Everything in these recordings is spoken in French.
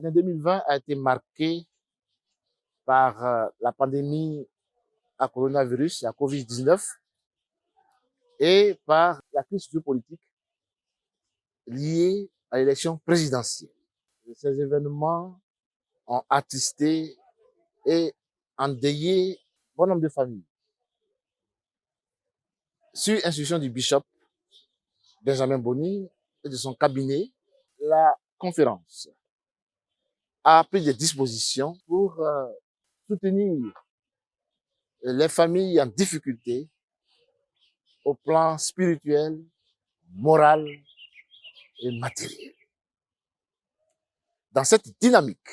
L'année 2020 a été marquée par la pandémie à coronavirus, la Covid-19, et par la crise politique liée à l'élection présidentielle. Ces événements ont attristé et endeuillé bon nombre de familles. Sur instruction du bishop Benjamin Boni et de son cabinet, la conférence a pris des dispositions pour soutenir les familles en difficulté au plan spirituel, moral et matériel. Dans cette dynamique,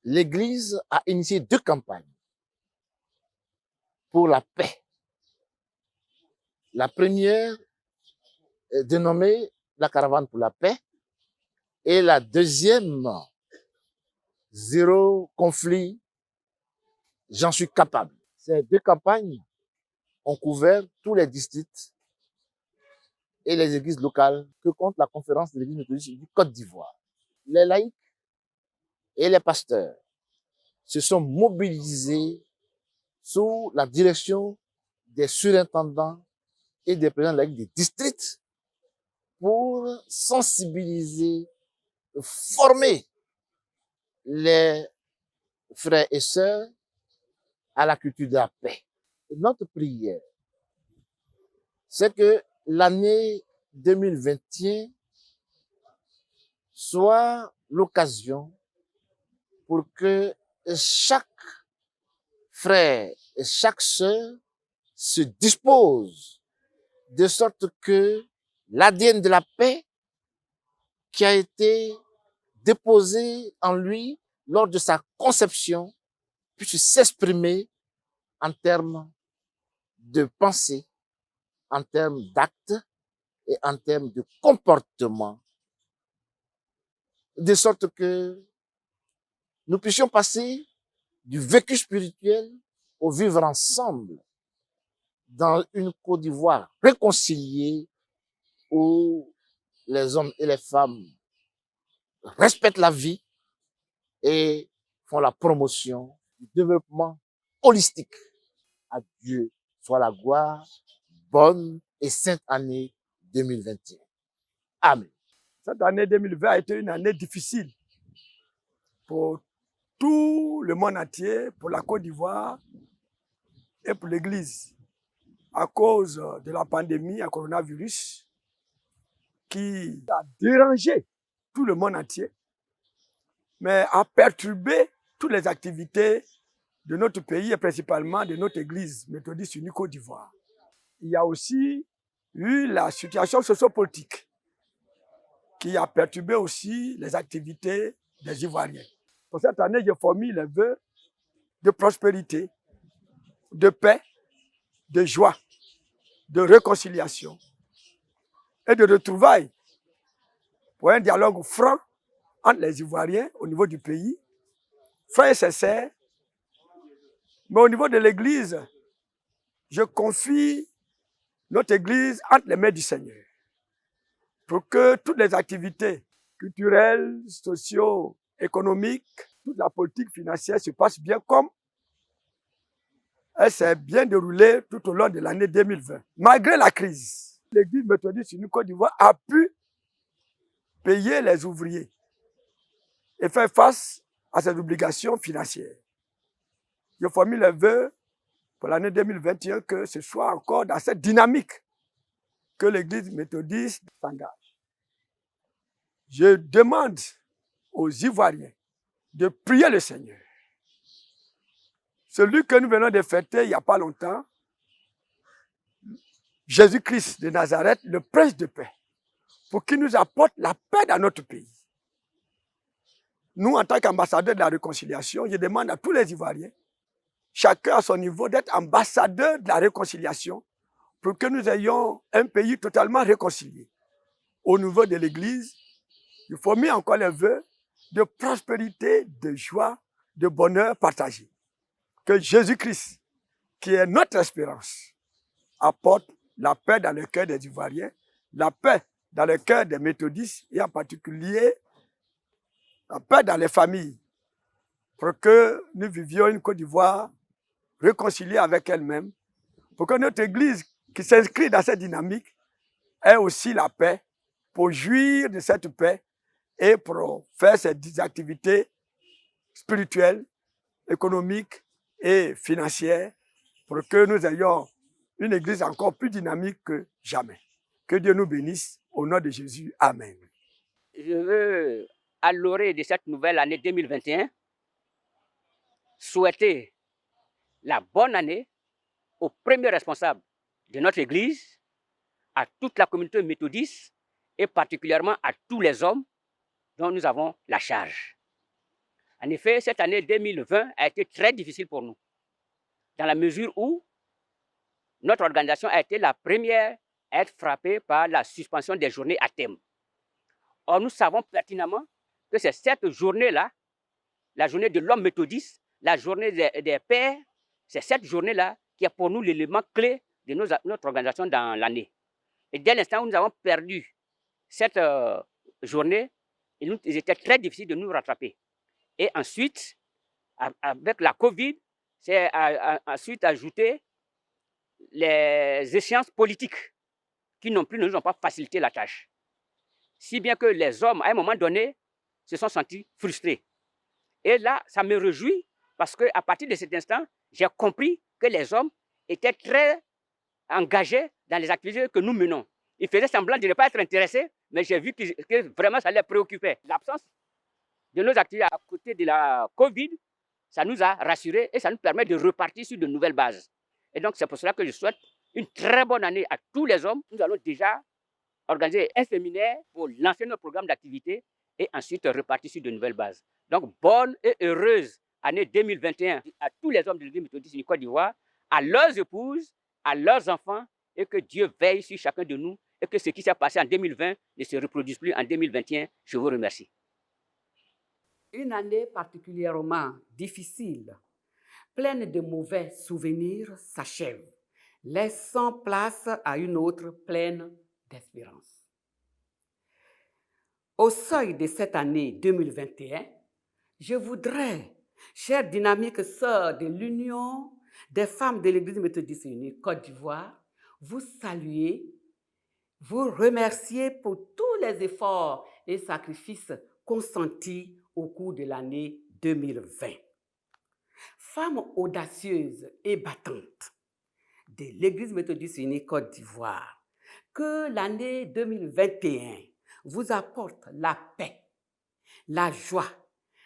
l'Église a initié 2 campagnes pour la paix. La première est dénommée la caravane pour la paix et la deuxième, zéro conflit, j'en suis capable. Ces 2 campagnes ont couvert tous les districts et les églises locales que compte la conférence de l'Église méthodiste du Côte d'Ivoire. Les laïcs et les pasteurs se sont mobilisés sous la direction des surintendants et des présidents laïcs des districts pour sensibiliser, former les frères et sœurs à la culture de la paix. Et notre prière, c'est que l'année 2021 soit l'occasion pour que chaque frère et chaque sœur se dispose de sorte que l'ADN de la paix qui a été déposé en lui lors de sa conception puisse s'exprimer en termes de pensée, en termes d'actes et en termes de comportement, de sorte que nous puissions passer du vécu spirituel au vivre ensemble dans une Côte d'Ivoire réconciliée où les hommes et les femmes respectent la vie et font la promotion du développement holistique. À Dieu soit la gloire, bonne et sainte année 2021. Amen. Cette année 2020 a été une année difficile pour tout le monde entier, pour la Côte d'Ivoire et pour l'Église, à cause de la pandémie à coronavirus qui a dérangé tout le monde entier, mais a perturbé toutes les activités de notre pays et principalement de notre Église méthodiste unie Côte d'Ivoire. Il y a aussi eu la situation sociopolitique qui a perturbé aussi les activités des Ivoiriens. Pour cette année, j'ai formé les vœux de prospérité, de paix, de joie, de réconciliation et de retrouvailles pour un dialogue franc entre les Ivoiriens au niveau du pays, franc et sincère. Mais au niveau de l'Église, je confie notre Église entre les mains du Seigneur pour que toutes les activités culturelles, socio-économiques, toute la politique financière se passe bien comme elle s'est bien déroulée tout au long de l'année 2020. Malgré la crise, l'Église méthodiste unie Côte d'Ivoire a pu payer les ouvriers et faire face à ses obligations financières. Je formule le vœu pour l'année 2021 que ce soit encore dans cette dynamique que l'Église méthodiste s'engage. Je demande aux Ivoiriens de prier le Seigneur. Celui que nous venons de fêter il n'y a pas longtemps, Jésus-Christ de Nazareth, le prince de paix, pour qu'il nous apporte la paix dans notre pays. Nous, en tant qu'ambassadeurs de la réconciliation, je demande à tous les Ivoiriens, chacun à son niveau, d'être ambassadeurs de la réconciliation pour que nous ayons un pays totalement réconcilié. Au niveau de l'Église, il faut mettre encore les vœux de prospérité, de joie, de bonheur partagé. Que Jésus-Christ, qui est notre espérance, apporte la paix dans le cœur des Ivoiriens, la paix dans le cœur des méthodistes et en particulier la paix dans les familles, pour que nous vivions une Côte d'Ivoire réconciliée avec elle-même, pour que notre Église qui s'inscrit dans cette dynamique ait aussi la paix, pour jouir de cette paix et pour faire ses activités spirituelles, économiques et financières, pour que nous ayons une Église encore plus dynamique que jamais. Que Dieu nous bénisse. Au nom de Jésus. Amen. Je veux, à l'orée de cette nouvelle année 2021, souhaiter la bonne année aux premiers responsables de notre Église, à toute la communauté méthodiste et particulièrement à tous les hommes dont nous avons la charge. En effet, cette année 2020 a été très difficile pour nous, dans la mesure où notre organisation a été la première à être frappée par la suspension des journées à thème. Or, nous savons pertinemment que c'est cette journée-là, la journée de l'homme méthodiste, la journée des pères, c'est cette journée-là qui est pour nous l'élément clé de notre organisation dans l'année. Et dès l'instant où nous avons perdu cette journée, il était très difficile de nous rattraper. Et ensuite, avec la Covid, c'est ensuite ajouté les échéances politiques qui non plus ne nous ont pas facilité la tâche. Si bien que les hommes, à un moment donné, se sont sentis frustrés. Et là, ça me réjouit parce qu'à partir de cet instant, j'ai compris que les hommes étaient très engagés dans les activités que nous menons. Ils faisaient semblant de ne pas être intéressés, mais j'ai vu que vraiment ça les préoccupait. L'absence de nos activités à côté de la Covid, ça nous a rassurés et ça nous permet de repartir sur de nouvelles bases. Et donc, c'est pour cela que je souhaite une très bonne année à tous les hommes. Nous allons déjà organiser un séminaire pour lancer notre programme d'activité et ensuite repartir sur de nouvelles bases. Donc, bonne et heureuse année 2021 à tous les hommes de l'Église méthodiste du Côte d'Ivoire, à leurs épouses, à leurs enfants, et que Dieu veille sur chacun de nous et que ce qui s'est passé en 2020 ne se reproduise plus en 2021. Je vous remercie. Une année particulièrement difficile, pleine de mauvais souvenirs, s'achève, laissant place à une autre pleine d'espérance. Au seuil de cette année 2021, je voudrais, chères dynamiques sœurs de l'Union des femmes de l'Église méthodiste unie Côte d'Ivoire, vous saluer, vous remercier pour tous les efforts et sacrifices consentis au cours de l'année 2020. Femmes audacieuses et battantes de l'Église méthodiste unie Côte d'Ivoire, que l'année 2021 vous apporte la paix, la joie,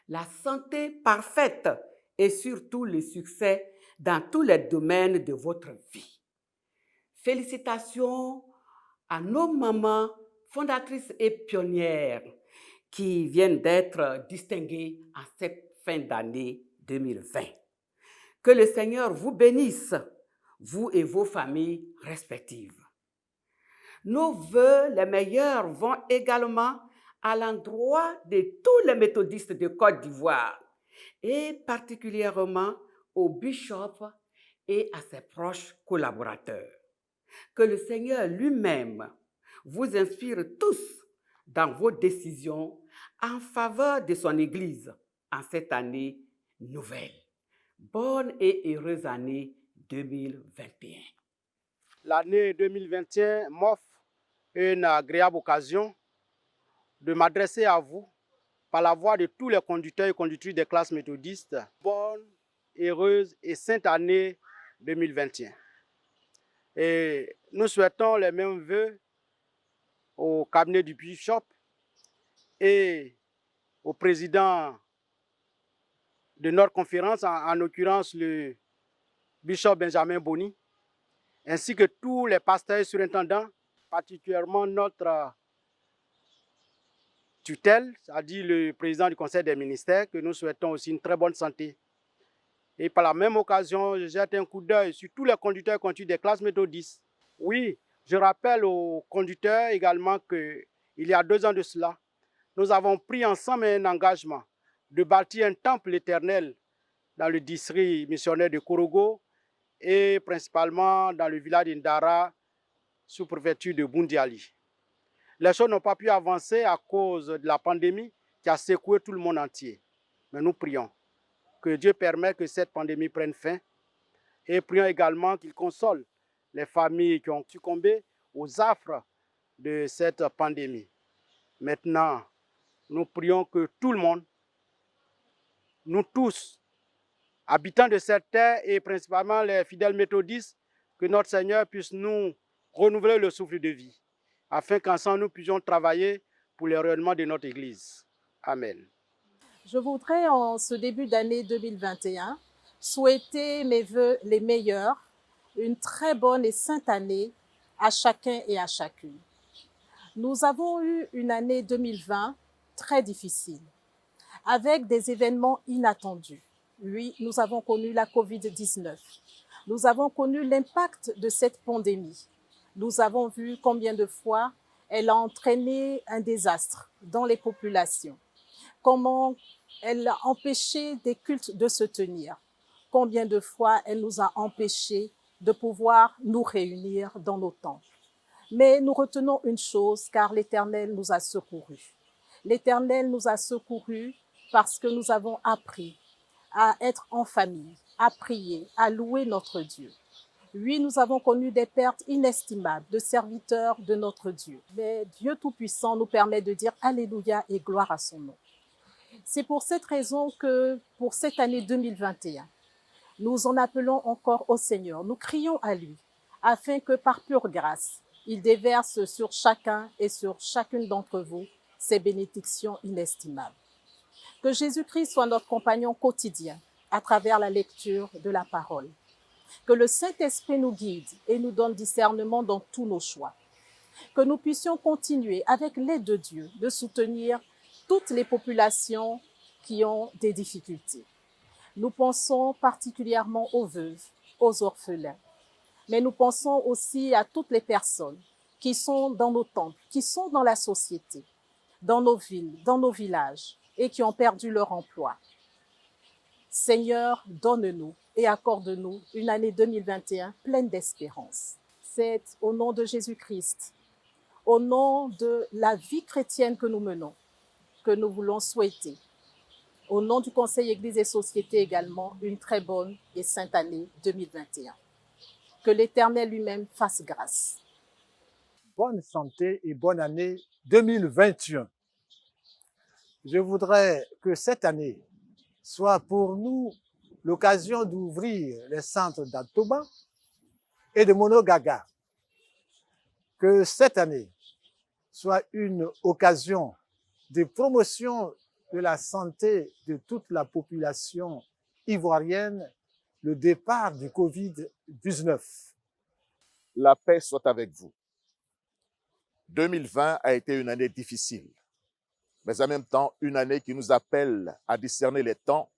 la santé parfaite et surtout le succès dans tous les domaines de votre vie. Félicitations à nos mamans fondatrices et pionnières qui viennent d'être distinguées en cette fin d'année 2020. Que le Seigneur vous bénisse, vous et vos familles respectives. Nos vœux les meilleurs vont également à l'endroit de tous les méthodistes de Côte d'Ivoire et particulièrement au bishop et à ses proches collaborateurs. Que le Seigneur lui-même vous inspire tous dans vos décisions en faveur de son Église en cette année nouvelle. Bonne et heureuse année 2021. L'année 2021 m'offre une agréable occasion de m'adresser à vous par la voix de tous les conducteurs et conductrices des classes méthodistes. Bonne, heureuse et sainte année 2021. Et nous souhaitons les mêmes vœux au cabinet du bishop et au président de notre conférence, en l'occurrence le bishop Benjamin Boni, ainsi que tous les pasteurs et surintendants, particulièrement notre tutelle, c'est-à-dire le président du conseil des ministères, que nous souhaitons aussi une très bonne santé. Et par la même occasion, je jette un coup d'œil sur tous les conducteurs et conductrices des classes méthodistes. Oui, je rappelle aux conducteurs également qu'il y a 2 ans de cela, nous avons pris ensemble un engagement de bâtir un temple éternel dans le district missionnaire de Korogo et principalement dans le village d'Indara, sous-préfecture de Boundiali. Les choses n'ont pas pu avancer à cause de la pandémie qui a secoué tout le monde entier. Mais nous prions que Dieu permette que cette pandémie prenne fin et prions également qu'il console les familles qui ont succombé aux affres de cette pandémie. Maintenant, nous prions que tout le monde, nous tous, habitants de cette terre et principalement les fidèles méthodistes, que notre Seigneur puisse nous renouveler le souffle de vie, afin qu'ensemble nous puissions travailler pour le rayonnement de notre Église. Amen. Je voudrais, en ce début d'année 2021, souhaiter mes vœux les meilleurs, une très bonne et sainte année à chacun et à chacune. Nous avons eu une année 2020 très difficile, avec des événements inattendus. Oui, nous avons connu la COVID-19. Nous avons connu l'impact de cette pandémie. Nous avons vu combien de fois elle a entraîné un désastre dans les populations. Comment elle a empêché des cultes de se tenir. Combien de fois elle nous a empêchés de pouvoir nous réunir dans nos temples. Mais nous retenons une chose, car l'Éternel nous a secourus. L'Éternel nous a secourus parce que nous avons appris à être en famille, à prier, à louer notre Dieu. Oui, nous avons connu des pertes inestimables de serviteurs de notre Dieu. Mais Dieu Tout-Puissant nous permet de dire Alléluia et gloire à son nom. C'est pour cette raison que pour cette année 2021, nous en appelons encore au Seigneur. Nous crions à lui afin que par pure grâce, il déverse sur chacun et sur chacune d'entre vous ses bénédictions inestimables. Que Jésus-Christ soit notre compagnon quotidien à travers la lecture de la parole. Que le Saint-Esprit nous guide et nous donne discernement dans tous nos choix. Que nous puissions continuer, avec l'aide de Dieu, de soutenir toutes les populations qui ont des difficultés. Nous pensons particulièrement aux veuves, aux orphelins, mais nous pensons aussi à toutes les personnes qui sont dans nos temples, qui sont dans la société, dans nos villes, dans nos villages et qui ont perdu leur emploi. Seigneur, donne-nous et accorde-nous une année 2021 pleine d'espérance. C'est au nom de Jésus-Christ, au nom de la vie chrétienne que nous menons, que nous voulons souhaiter, au nom du Conseil Église et Société également, une très bonne et sainte année 2021. Que l'Éternel lui-même fasse grâce. Bonne santé et bonne année 2021. Je voudrais que cette année soit pour nous l'occasion d'ouvrir les centres d'Atoba et de Monogaga. Que cette année soit une occasion de promotion de la santé de toute la population ivoirienne, le départ du Covid-19. La paix soit avec vous. 2020 a été une année difficile, mais en même temps une année qui nous appelle à discerner les temps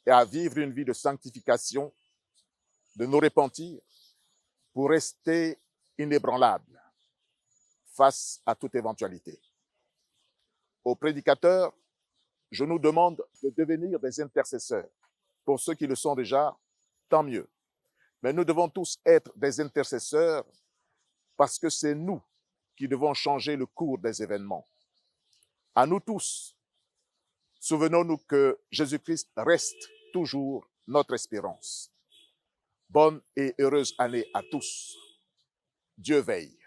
et à vivre une vie de sanctification, de nous repentir pour rester inébranlables face à toute éventualité. Aux prédicateurs, je nous demande de devenir des intercesseurs. Pour ceux qui le sont déjà, tant mieux. Mais nous devons tous être des intercesseurs parce que c'est nous qui devons changer le cours des événements. À nous tous, souvenons-nous que Jésus-Christ reste toujours notre espérance. Bonne et heureuse année à tous. Dieu veille.